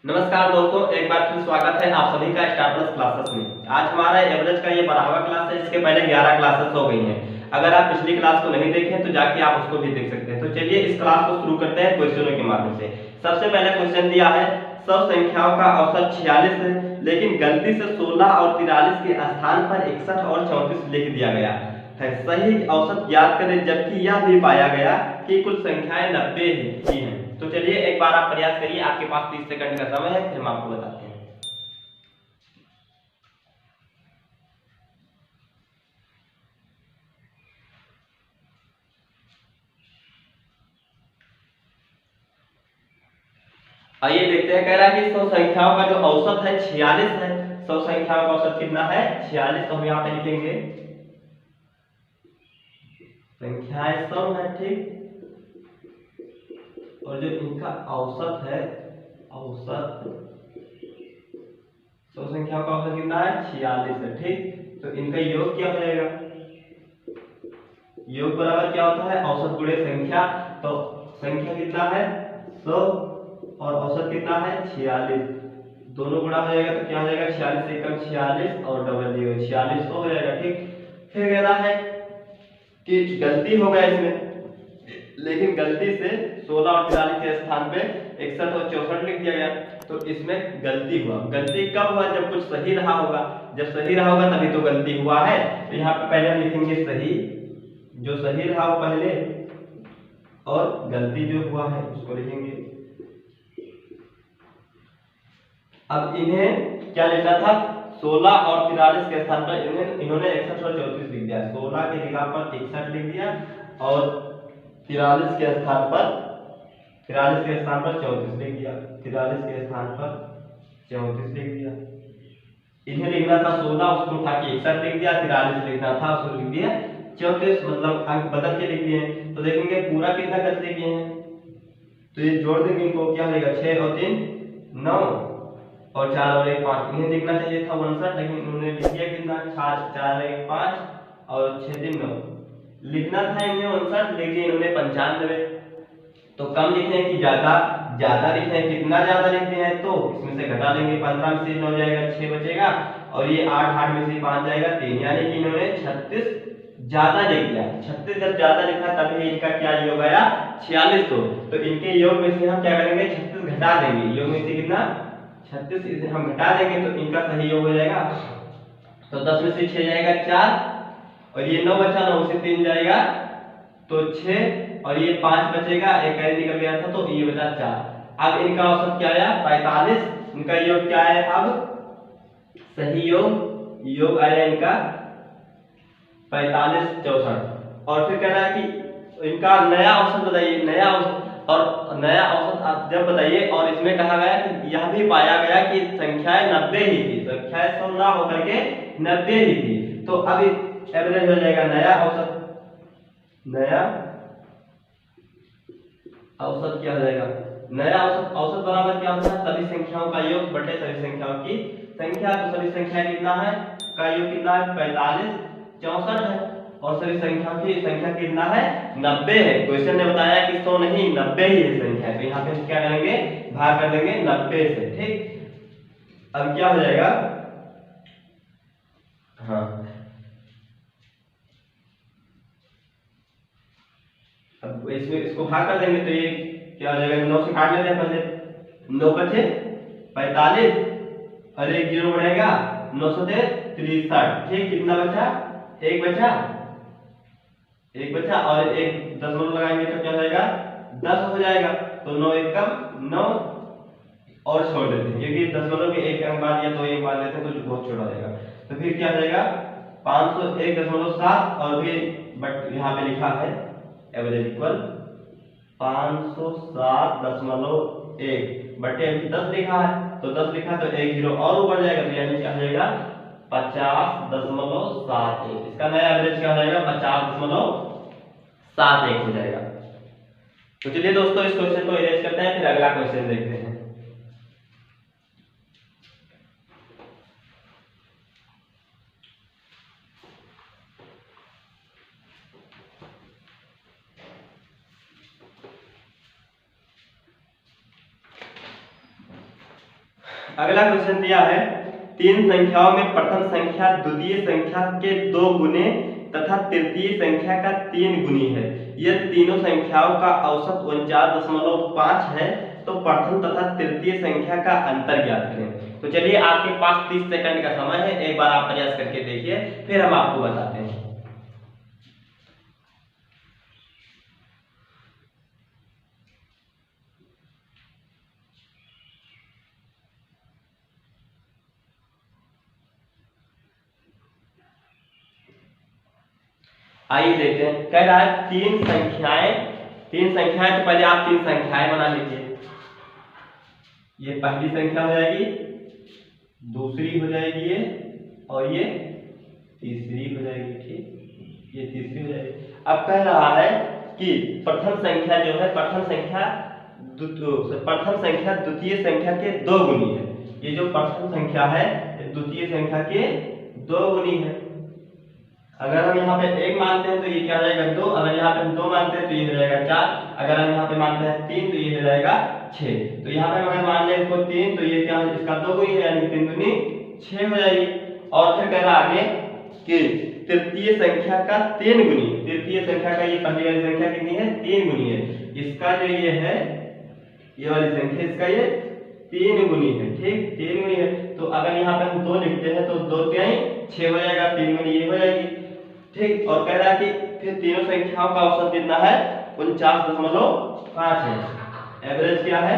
नमस्कार दोस्तों, एक बार फिर स्वागत है आप सभी का स्टार प्लस क्लासेस में। आज हमारा एवरेज का ये 12वां क्लास है। इसके पहले 11 क्लासेस हो गई हैं। अगर आप पिछली क्लास को नहीं देखे तो जाके आप उसको भी देख सकते हैं। तो चलिए इस क्लास को शुरू करते हैं क्वेश्चनों के माध्यम से। सबसे पहले क्वेश्चन दिया है, सब संख्याओं का औसत 46 है, लेकिन गलती से 16 और 43 के स्थान पर 61 और 34 लिख दिया गया है। सही औसत ज्ञात करें, जबकि यह भी पाया गया कि कुल संख्याएं 90 ही हैं। तो चलिए एक बार आप प्रयास करिए, आपके पास 30 सेकंड का समय है, फिर हम आपको बताते हैं। आइए देखते हैं, कह रहा है कि 100 संख्याओं का जो औसत है 46 है। 100 संख्याओं का औसत कितना है? 46। तो हम यहाँ पे लिखेंगे संख्याएं 100 है, ठीक। और जो इनका औसत है, औसत 100 संख्याओं का औसत कितना है? 46 है, ठीक। तो इनका योग क्या हो जाएगा? योग बराबर क्या होता है? औसत गुणे संख्या। तो संख्या कितना है? 100 और औसत कितना है? 46। दोनों गुणा हो जाएगा तो क्या हो जाएगा? 46 से कम 46 और डबल दिए 46 हो जाएगा, ठीक। फिर कह रहा है कि गलती हो गया इसमें, लेकिन गलती से 16 और 43 के स्थान पे 61 और 64 लिख दिया गया। तो इसमें गलती हुआ। गलती कब हुआ? जब कुछ सही रहा होगा। जब सही रहा होगा तभी तो गलती हुआ है। तो यहाँ पे पहले हम लिखेंगे सही, जो सही रहा वो पहले, और गलती जो हुआ है उसको लिखेंगे। अब इन्हें क्या लिखना था? 16 और 43 के स्थान पर इन्होंने 61 और 34 लिख दिया। 16 के जगह पर 61 लिख दिया और 43 के स्थान पर 34 लिख दिया। 43 के स्थान पर 34 लिख दिया। इन्हें लिखना था 16, उसको उठा के 61 लिख दिया। 43 लिखना था, उसको लिख दिया 34, मतलब अंक बदल के लिख दिए। तो देखेंगे पूरा कितना गलती किए हैं। तो ये जोड़ देंगे, इनको क्या होगा? 6 और 3 9 और 4 और 1 5। इन्हें लिखना चाहिए था 59, लेकिन उन्होंने लिख दिया कितना? 4 और 1 5 और 6 3 9। लिखना था इन्हें 59, लेकिन इन्होंने 95। तो कम लिखे हैं कि ज्यादा? ज्यादा लिखे हैं। कितना ज्यादा लिखते हैं? तो इसमें से घटा देंगे। 15 में से 9 जाएगा, 6 बचेगा, और ये 8 में से 5 जाएगा 3, यानी कि इन्होंने 36 ज्यादा लिख दिया। 36 जब ज्यादा लिखा तभी इनका क्या योग आया? 46। तो इनके योग में से हम क्या करेंगे? 36 घटा देंगे। योग में से कितना? 36 इसे हम घटा देंगे तो इनका सही योग हो जाएगा। तो 10 में से 6 जाएगा 4, और ये 9 बचा, 9 से 3 जाएगा तो 6, और ये 5 बचेगा, एक कैरी निकल गया था तो ये बचा 4। अब इनका औसत क्या आया? 45। इनका योग क्या है? अब सही योग आया इनका 45 64। और फिर कह रहा है कि इनका नया औसत बताइए। नया औसत, और नया औसत आप जब बताइए, और इसमें कहा गया कि यह भी पाया गया कि संख्याएं 90 ही थी। संख्याएं 100 ना होकर के 90 ही थी। तो अब एवरेज हो जाएगा नया औसत। नया औसत क्या हो जाएगा? नया औसत, औसत बराबर क्या होता है? सभी संख्याओं का योग बटे सभी संख्याओं की संख्या। तो सभी संख्या कितना है? का योग कितना है? 45 64 है, और सभी संख्याओं की संख्या कितना है? 90 है। क्वेश्चन ने बताया कि 100 नहीं, 90 ही है संख्या। तो यहाँ पे क्या करेंगे? भाग कर देंगे 90 से, ठीक। अब क्या हो जाएगा? हाँ, अब इसमें इसको भाग कर देंगे तो ये क्या हो जाएगा? 9 से काट लेते हैं पहले। 9 बचे 45, और एक जीरो बढ़ेगा, 9 से 63, ठीक। कितना बचा? एक बचा, एक बचा, और एक दशमलव लगाएंगे तो क्या हो जाएगा? 10 हो जाएगा। तो 9 एकम 9, और छोड़ देते हैं क्योंकि दशमलव के एक अंक बाद या 2 अंक बाद लेते हैं तो बहुत छोटा हो जाएगा। तो फिर क्या हो जाएगा? 501.7, और फिर बट यहाँ पे लिखा है एवरेज इक्वल 507.1 बटे अभी 10 लिखा है, तो 10 लिखा तो एक जीरो और ऊपर जाएगा, तो यानी क्या हो जाएगा? 50.71। इसका नया एवरेज क्या हो जाएगा? 50.71 हो जाएगा। तो चलिए दोस्तों, इस क्वेश्चन को इरेज करते हैं, फिर अगला क्वेश्चन देखते हैं। अगला क्वेश्चन दिया है, तीन संख्याओं में प्रथम संख्या द्वितीय संख्या के 2 गुने तथा तृतीय संख्या का 3 गुनी है। यदि तीनों संख्याओं का औसत 49.5 है तो प्रथम तथा तृतीय संख्या का अंतर ज्ञात करें। तो चलिए, आपके पास 30 सेकंड का समय है, एक बार आप प्रयास करके देखिए, फिर हम आपको बताते हैं। आइए देखते हैं, कह रहा है तीन संख्याएं तो पहले आप तीन संख्याएं बना लीजिए। ये पहली संख्या हो जाएगी, दूसरी हो जाएगी ये, और ये तीसरी हो जाएगी। ठीक, ये तीसरी हो जाएगी। अब कह रहा है कि प्रथम संख्या जो है, प्रथम संख्या द्वितीय संख्या के 2 गुनी है। ये जो प्रथम संख्या है द्वितीय संख्या के 2 गुनी है। अगर हम यहाँ पे 1 मानते हैं तो ये क्या हो जाएगा 2, अगर यहाँ पे हम 2 मानते हैं तो ये हो जाएगा 4, अगर हम यहाँ पे मानते हैं 3 तो ये हो जाएगा 6। तो यहाँ पे अगर मान लें इसको 3 तो ये क्या है, इसका 2 गुनी है, यानी 3 दूनी 6 हो जाएगी। और फिर कह रहा आगे कि तृतीय संख्या का 3 गुनी, तृतीय संख्या का ये पहली वाली संख्या कितनी है, 3 गुनी है। इसका जो ये है, ये वाली संख्या, इसका ये 3 गुनी है। ठीक, 3 गुनी है। तो अगर यहाँ पे हम 2 लिखते हैं तो 2 तिहाई 6 हो जाएगा, 3 गुनी ये हो जाएगी। ठीक, और कह रहा है कि फिर तीनों संख्याओं का औसत कितना है, 49.5 है। एवरेज क्या है,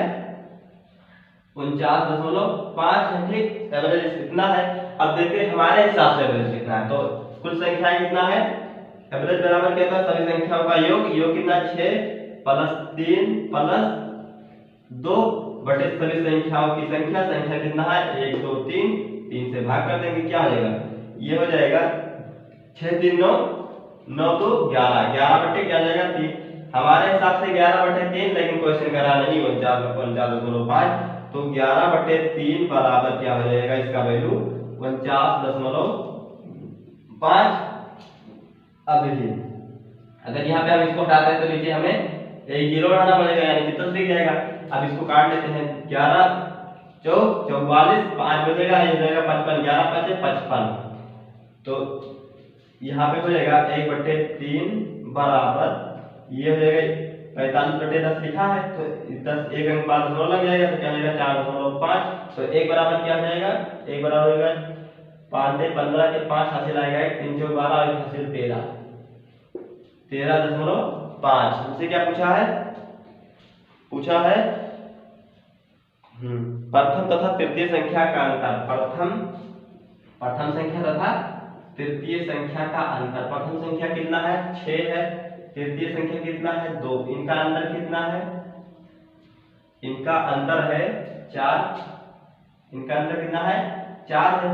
49.5 है। ठीक, एवरेज कितना है। अब देखते हैं हमारे हिसाब से एवरेज कितना है। तो कुल संख्याएं कितना है, एवरेज बराबर क्या होता है, सभी संख्याओं का योग कितना, 6 + 3 + 2 बटे सभी संख्याओं की संख्या कितना है, 1 2 3 से भाग कर देंगे, क्या हो जाएगा, ये हो जाएगा 6 3 9 9 2 11, 11 बटे क्या जाएगा 3। हमारे हिसाब से 11 बटे 3, लेकिन क्वेश्चन करा नहीं 49.5, तो 11 बटे 3 बराबर क्या हो जाएगा, इसका वैल्यू 49.5। अब देखिए, अगर यहाँ पे हम इसको हटाते हैं तो नीचे हमें एक जीरो बनाना पड़ेगा, यानी कि 10 दिख जाएगा। अब इसको काट लेते हैं, 11 चौक 44, 5 बचेगा, ये हो जाएगा 55, 11 5 55। तो यहाँ पे हो जाएगा 1/3 बराबर, ये हो जाएगा 45/10 लिखा है, तो 10 एक अंक बाद दशमलव लग जाएगा, तो क्या हो जाएगा 4.5। तो 1 बराबर क्या हो जाएगा, 1 बराबर होगा 5 से 15 के 5 हासिल आएगा, 3 चौक 12 और हासिल 13.5। हमसे क्या पूछा है, प्रथम तथा तृतीय संख्या का अंतर। प्रथम संख्या तथा तृतीय संख्या का अंतर। प्रथम संख्या कितना है, 6 है, तृतीय संख्या कितना है, 2। इनका अंतर कितना है, इनका अंतर है 4। इनका अंतर कितना है, 4 है।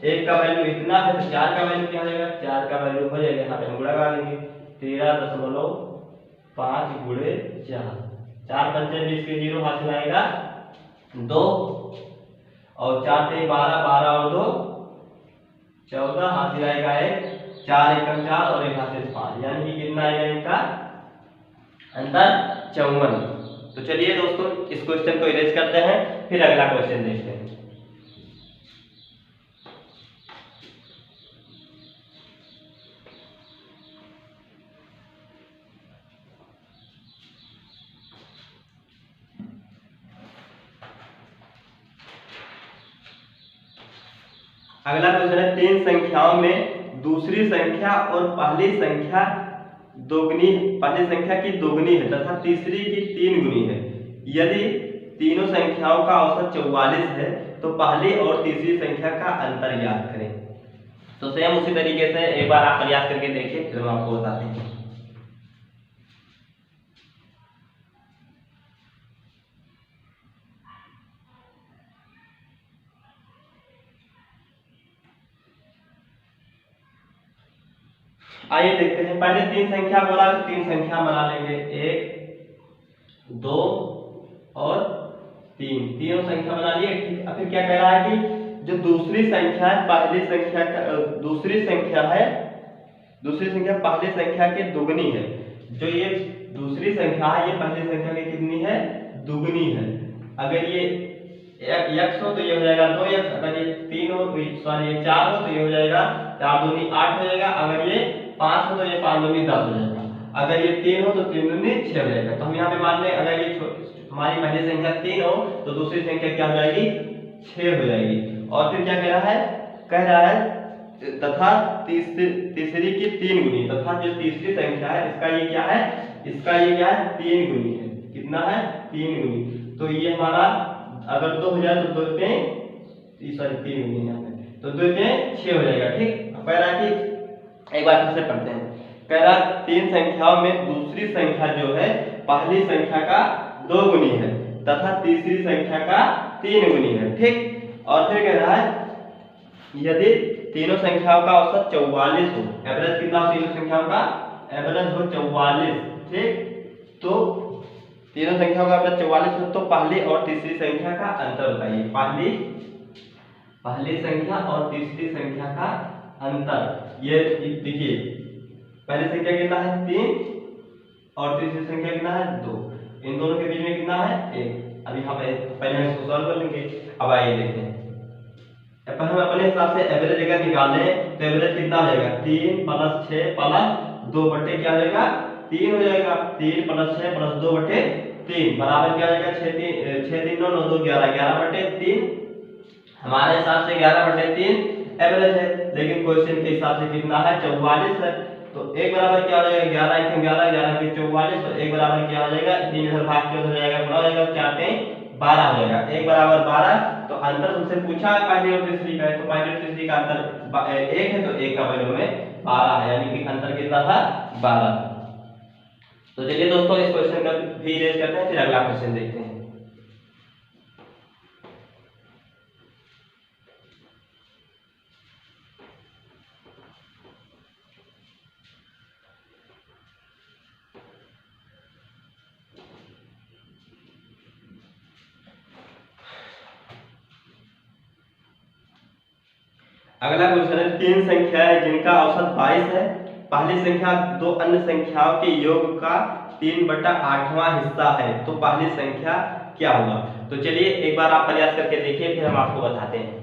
एक का वैल्यू इतना है तो 4 का वैल्यू क्या हो जाएगा, 4 का वैल्यू हो जाएगा, यहाँ पे हम गुणा करा देंगे, 13.5 गुणे 4, 4 पंचे 20 के 0 हासिल आएगा 2, और 4 से 12, 12 और 2 14 हासिल आएगा 1, 4 एकम 4 और 1 हासिल 5, यानी कि कितना आएगा इनका अंतर 54। तो चलिए दोस्तों, इस क्वेश्चन को इरेज करते हैं, फिर अगला क्वेश्चन देखते हैं। अगला क्वेश्चन है, तीन संख्याओं में दूसरी संख्या और पहली संख्या की दोगुनी है तथा तीसरी की 3 गुनी है। यदि तीनों संख्याओं का औसत 44 है तो पहली और तीसरी संख्या का अंतर ज्ञात करें। तो सेम उसी तरीके से एक बार आप प्रयास करके देखिए, फिर हम आपको बताते हैं। आइए देखते हैं, पहले 3 संख्या बोला तो 3 संख्या बना लेंगे, 1 2 और 3, तीनों संख्या बना लिए। ठीक, अब फिर क्या कह रहा है कि जो दूसरी संख्या है पहली संख्या दूसरी संख्या पहली संख्या के दुगनी है। जो ये दूसरी संख्या है ये पहली संख्या की कितनी है, दुगनी है। अगर ये x हो तो ये हो जाएगा 2x, अगर ये 3 हो तो सॉरी ये 4 हो तो ये हो जाएगा 4 दूनी 8 हो जाएगा, अगर ये 5 हो तो ये 5 दूनी 10 हो जाएगा, अगर ये 3 हो तो 3 दूनी 6 हो जाएगा। तो हम यहाँ पे मान लें अगर ये हमारी पहली संख्या 3 हो तो दूसरी संख्या क्या हो जाएगी 6 हो जाएगी। और फिर क्या कह रहा है तथा तीसरी की 3 गुनी, तथा जो तीसरी संख्या है इसका ये क्या है 3 गुनी है। कितना है 3 गुनी। तो ये हमारा अगर 2 हो जाए तो 2 पे सॉरी 3 गुनी है तो 2 पे 6 हो जाएगा। ठीक, कह रहा है कि एक बार फिर से पढ़ते हैं। कह रहा 3 संख्याओं में दूसरी संख्या जो है पहली संख्या का 2 गुनी है तथा तीसरी संख्या का 3 गुनी है। ठीक, और फिर कह रहा है यदि तीनों संख्याओं का औसत 44 हो, एवरेज कितना हो तीनों संख्याओं का एवरेज हो 44। ठीक, तो तीनों संख्याओं का एवरेज 44 हो तो पहली और तीसरी संख्या का अंतर बताइए। पहली संख्या और तीसरी संख्या का अंतर, ये देखिए पहली संख्या कितना है 3 और तीसरी संख्या कितना है 2, इन दोनों के बीच में कितना है 1। अभी हम पहले हम इसको सॉल्व कर लेंगे। अब आइए देखते हैं, अब हम अपने हिसाब से एवरेज अगर निकालें तो एवरेज कितना हो जाएगा 3 + 6 + 2 बटे क्या हो जाएगा 3 हो जाएगा। 3 + 6 + 2 बटे 3 बराबर क्या हो जाएगा 6 3 9 9 2 11 11 बटे 3। हमारे हिसाब से 11 बटे 3 एवरेज है, लेकिन क्वेश्चन के हिसाब से कितना है 44 है। तो एक बराबर क्या हो जाएगा 11 × 11 11 × 44, तो एक बराबर क्या हो जाएगा 3 इधर भाग के हो जाएगा गुणा हो जाएगा 4 × 12 हो जाएगा, एक बराबर 12। तो अंतर हमसे पूछा है पहली और तीसरी का है, तो पहली और तीसरी का अंतर 1 है तो 1 का वैल्यू में 12 है, यानी कि अंतर कितना था 12। तो चलिए दोस्तों इस क्वेश्चन का भी इरेज करते हैं, फिर अगला क्वेश्चन देखते हैं। अगला क्वेश्चन है 3 संख्याएं जिनका औसत 22 है, पहली संख्या दो अन्य संख्याओं के योग का 3/8वां हिस्सा है, तो पहली संख्या क्या होगा। तो चलिए एक बार आप प्रयास करके देखिए, फिर हम आपको बताते हैं।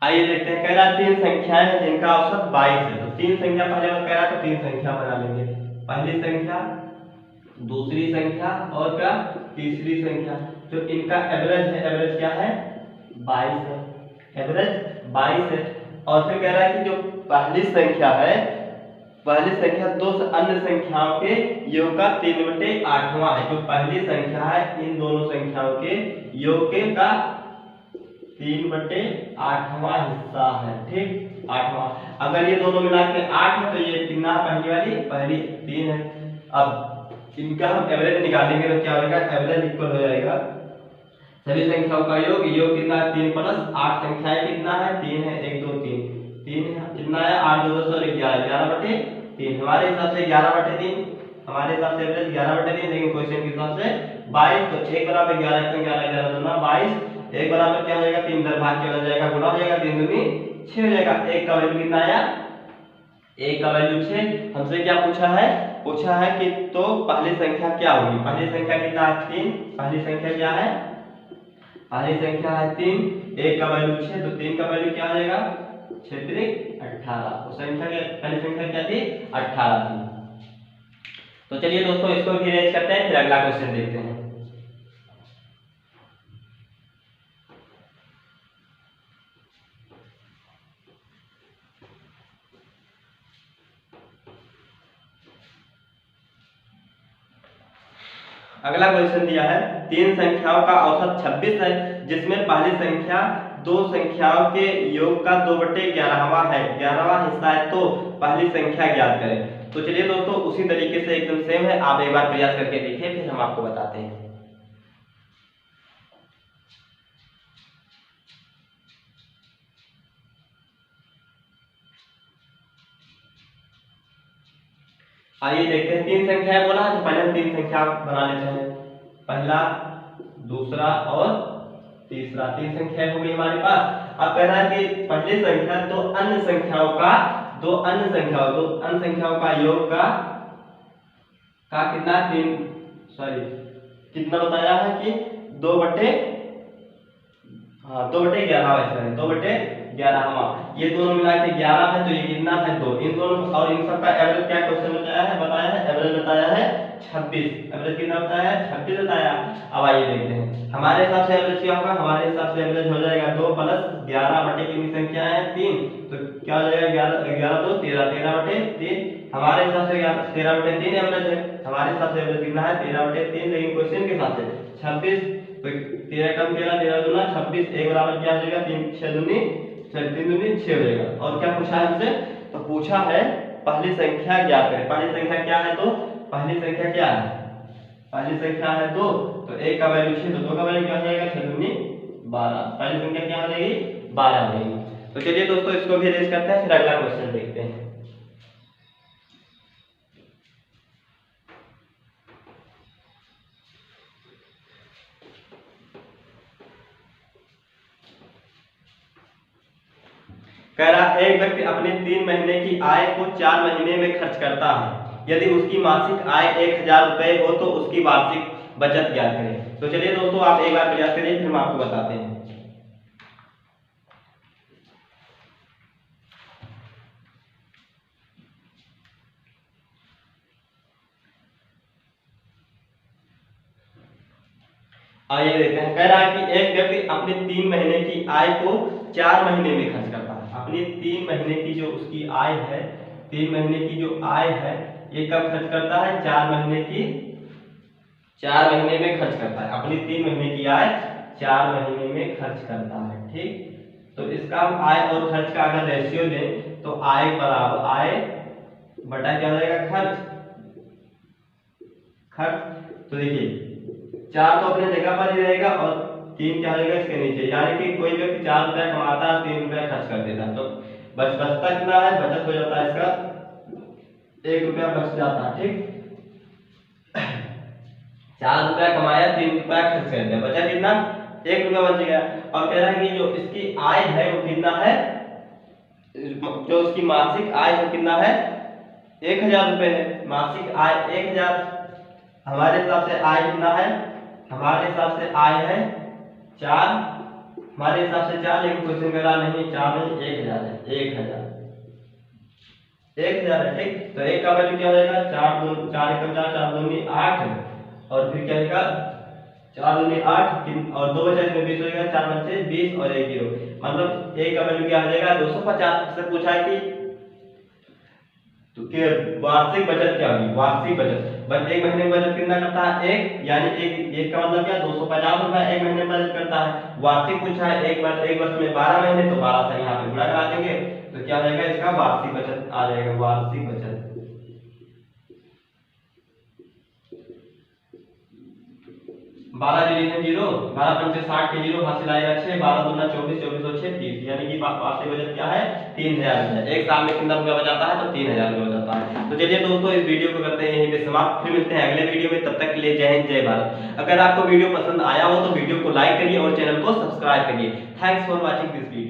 आइए देखते हैं, कह रहा 3 संख्याएं हैं जिनका औसत 22 है। तो 3 संख्या पहले मैं कह रहा तो 3 संख्या बना लेंगे, पहली संख्या दूसरी संख्या और क्या तीसरी संख्या। जो इनका एवरेज है, एवरेज क्या है 22 है, एवरेज 22 है। और फिर कह रहा है कि जो पहली संख्या है, पहली संख्या दो अन्य संख्याओं के योग का 3/8वां है। जो पहली संख्या है इन दोनों संख्याओं के योग के का 3/8वां हिस्सा है। ठीक, 8वां, अगर ये दोनों मिला के 8 है तो ये कितना पहली 3 है। अब इनका हम एवरेज निकालेंगे तो क्या होगा एवरेज इक्वल हो जाएगा सभी संख्याओं का योग, योग कितना है 3 + 8 संख्याएं कितना है 3 है, 1 2 3 3 है, कितना है 8 2 10 और 11 11/3। हमारे हिसाब से 11/3, हमारे हिसाब से एवरेज 11/3, लेकिन क्वेश्चन के हिसाब से 22। तो 1 बराबर 11 × 11 11 दूना 22, एक बराबर क्या हो जाएगा 3 इधर भाग के हो जाएगा गुणा हो जाएगा 3 दूनी 6 हो जाएगा। एक का वैल्यू कितना आया, एक का वैल्यू 6। हमसे क्या पूछा है कि तो पहली संख्या क्या होगी। पहली संख्या कितना है 3, पहली संख्या क्या है पहली संख्या है 3, एक का वैल्यू 6, तो 3 का वैल्यू क्या हो जाएगा 6 × 18। तो संख्या क्या पहली संख्या क्या थी 18 थी। तो चलिए दोस्तों इसको भी अरेंज करते हैं, फिर अगला क्वेश्चन देखते हैं। अगला क्वेश्चन दिया है 3 संख्याओं का औसत 26 है, जिसमें पहली संख्या दो संख्याओं के योग का 2/11वां है, 11वां हिस्सा है, तो पहली संख्या ज्ञात करें। तो चलिए दोस्तों उसी तरीके से एकदम सेम है, आप एक बार प्रयास करके देखिए, फिर हम आपको बताते हैं। आइए देखते हैं, 3 संख्याएं बोला है तो पहले हम 3 संख्या बना लेते हैं। पहला, दूसरा और तीसरा, 3 संख्याएं हो गई हमारे पास। अब कह रहा है कि पहली संख्या दो अन्य संख्याओं का योग का कितना, 3 सॉरी कितना बताया है कि 2/11 है, 2/11। ये दोनों मिला के 11 है, तो ये कितना है 2। इन दोनों और इन सब का एवरेज क्या क्वेश्चन बताया है एवरेज बताया है 26। एवरेज कितना बताया है 26 बताया। अब आइए देखते हैं हमारे हिसाब से एवरेज क्या होगा। हमारे हिसाब से एवरेज हो जाएगा 2 + 11 बटे कितनी संख्या है 3, तो क्या हो जाएगा 11 2 13, 13/3। हमारे हिसाब से 13/3 एवरेज है। हमारे हिसाब से एवरेज कितना है 13/3, लेकिन क्वेश्चन के हिसाब से 26, तो 13 कम 13, 13 दूना 26, एक बराबर क्या हो जाएगा 3 6 दूनी 3 दूनी 6 हो जाएगा। और क्या पूछा है हमसे, तो पूछा है पहली संख्या ज्ञात करें। पहली संख्या क्या है, तो पहली संख्या क्या है, पहली संख्या है 2, तो 1 का वैल्यू 6, तो 2 का वैल्यू क्या हो जाएगा 6 दूनी 12। पहली संख्या क्या हो जाएगी 12 हो जाएगी। तो चलिए दोस्तों इसको भी अरेंज करते हैं, फिर अगला क्वेश्चन देखते हैं। कह रहा एक व्यक्ति अपने 3 महीने की आय को 4 महीने में खर्च करता है। यदि उसकी मासिक आय 1000 रुपए हो तो उसकी वार्षिक बचत ज्ञात करें। तो चलिए दोस्तों आप एक बार प्रयास करिए, फिर हम आपको बताते हैं। आइए देखते हैं, कह रहा है कि एक व्यक्ति अपने 3 महीने की आय को 4 महीने में खर्च करता है। अपनी 3 महीने की जो उसकी आय है, 3 महीने की जो आय है, ये कब खर्च करता है 4 महीने में खर्च करता है। अपनी 3 महीने की आय 4 महीने में खर्च करता है। ठीक, तो इसका हम आय और खर्च का अगर रेशियो लें तो आय बराबर आय बटा क्या हो जाएगा खर्च। तो देखिए 4 तो अपने जगह पर ही रहेगा और 3 क्या हो जाएगा इसके नीचे, यानी कि कोई व्यक्ति 4 रुपया कमाता है 3 रुपया खर्च कर देता है, तो बचता कितना है, बचत हो जाता है इसका 1 रुपया बच जाता है। ठीक, 4 रुपया कमाया 3 रुपया खर्च कर दिया, बचा कितना 1 रुपया बच गया। और कह रहा है कि जो इसकी आय है वो कितना है, जो उसकी मासिक आय है कितना है 1000 रुपए है। मासिक आय 1000। हमारे हिसाब से आय कितना है, हमारे हिसाब से आय है 4, हमारे हिसाब से 4, लेकिन क्वेश्चन कह रहा नहीं 4 नहीं 1000 है, 1000 है। ठीक, तो 1 का वैल्यू क्या हो जाएगा 4 2 4 1 4 4 2 8, और फिर क्या आएगा 4 2 8 और 2 बचा इसमें 20 हो जाएगा, 4 बचे 20 और 1 0, मतलब 1 का वैल्यू क्या हो जाएगा 250। से पूछा है कि तो के वार्षिक बचत क्या होगी, वार्षिक बचत बस 1 महीने में बचत कितना करता है 1, यानी एक का मतलब क्या 250 रुपया 1 महीने में बचत करता है। वार्षिक पूछा है एक वर्ष में 12 महीने, तो 12 से यहाँ पे गुणा करा देंगे तो क्या हो जाएगा इसका वार्षिक बचत आ जाएगा, वार्षिक बचत। 12 डिवीजन 0, 12 पंचे 60 के 0 हासिल आएगा 6, 12 दूना 24, 24 और 6 30, यानी कि वार्षिक बचत क्या है 3000 है। एक साल में कितना रुपया बचाता है, तो 3000 रुपया बचाता है। तो चलिए दोस्तों इस वीडियो को करते हैं यहीं पे समाप्त, फिर मिलते हैं अगले वीडियो में। तब तक के लिए जय हिंद जय भारत। अगर आपको वीडियो पसंद आया हो तो वीडियो को लाइक करिए और चैनल को सब्सक्राइब करिए। Thanks for watching this video.